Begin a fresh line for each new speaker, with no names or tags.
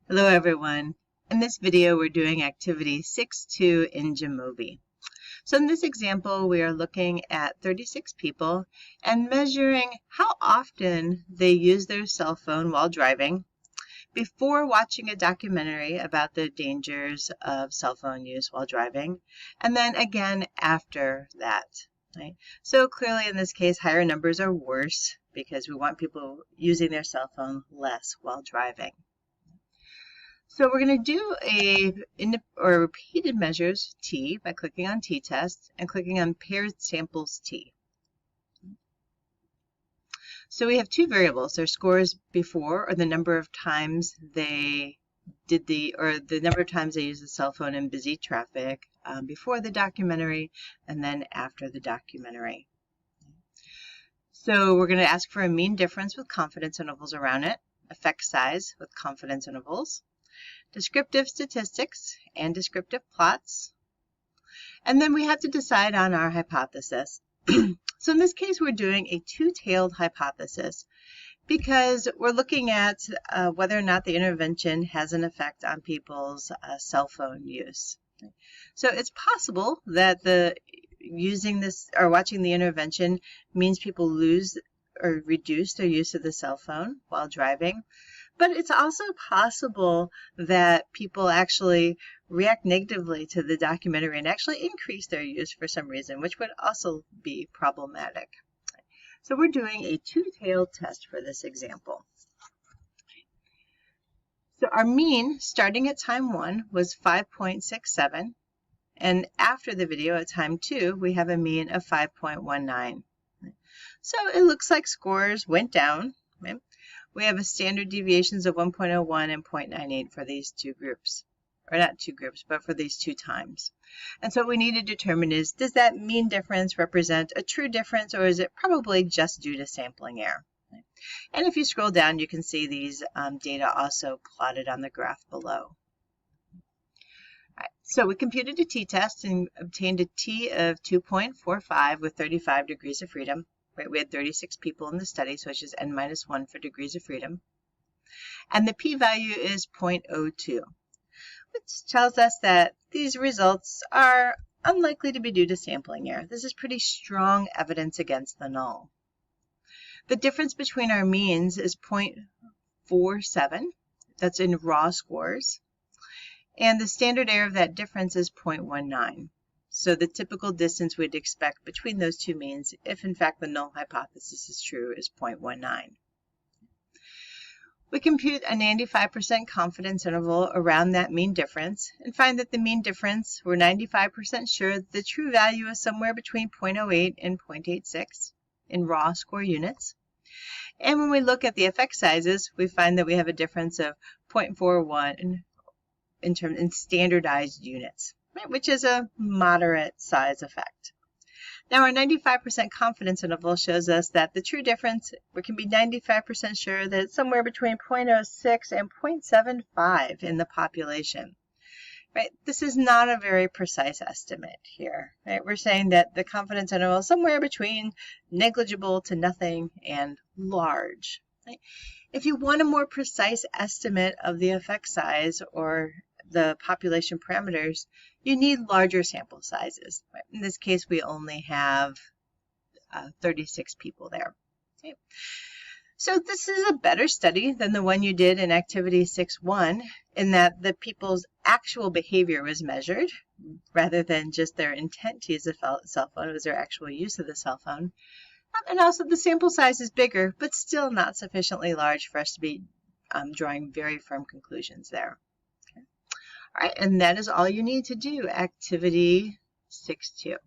Hello everyone. In this video we're doing activity 6.2 in jamovi. So in this example we are looking at 36 people and measuring how often they use their cell phone while driving before watching a documentary about the dangers of cell phone use while driving, and then again after that. Right? So clearly in this case higher numbers are worse because we want people using their cell phone less while driving. So we're going to do repeated measures T by clicking on t-test and clicking on paired samples T. So we have two variables, their scores before, or the number of times they did the number of times they used the cell phone in busy traffic before the documentary and then after the documentary. So we're going to ask for a mean difference with confidence intervals around it, effect size with confidence intervals, descriptive statistics and descriptive plots. And then we have to decide on our hypothesis. So in this case, we're doing a two-tailed hypothesis because we're looking at whether or not the intervention has an effect on people's cell phone use. So it's possible that using this or watching the intervention means people lose or reduce their use of the cell phone while driving. But it's also possible that people actually react negatively to the documentary and actually increase their use for some reason, which would also be problematic. So we're doing a two-tailed test for this example. So our mean starting at time 1 was 5.67, and after the video at time 2 we have a mean of 5.19. So it looks like scores went down. Right? We have a standard deviations of 1.01 and 0.98 for these two groups, or not two groups, but for these two times. And so what we need to determine is, does that mean difference represent a true difference, or is it probably just due to sampling error? And if you scroll down, you can see these data also plotted on the graph below. All right, so we computed a t-test and obtained a t of 2.45 with 35 degrees of freedom. Right, we had 36 people in the study, so it's just n-1 for degrees of freedom. And the p-value is 0.02, which tells us that these results are unlikely to be due to sampling error. This is pretty strong evidence against the null. The difference between our means is 0.47. That's in raw scores. And the standard error of that difference is 0.19. So the typical distance we'd expect between those two means, if in fact the null hypothesis is true, is 0.19. We compute a 95% confidence interval around that mean difference and find that the mean difference, we're 95% sure that the true value is somewhere between 0.08 and 0.86 in raw score units. And when we look at the effect sizes, we find that we have a difference of 0.41 in standardized units, right, which is a moderate size effect. Now our 95% confidence interval shows us that the true difference, we can be 95% sure that it's somewhere between 0.06 and 0.75 in the population. Right? This is not a very precise estimate here. Right? We're saying that the confidence interval is somewhere between negligible to nothing and large. Right? If you want a more precise estimate of the effect size or the population parameters, you need larger sample sizes. Right? In this case, we only have 36 people there. Okay. So this is a better study than the one you did in activity 6.1 in that the people's actual behavior was measured rather than just their intent to use a cell phone. It was their actual use of the cell phone. And also the sample size is bigger, but still not sufficiently large for us to be drawing very firm conclusions there. Okay. All right, and that is all you need to do activity 6.2.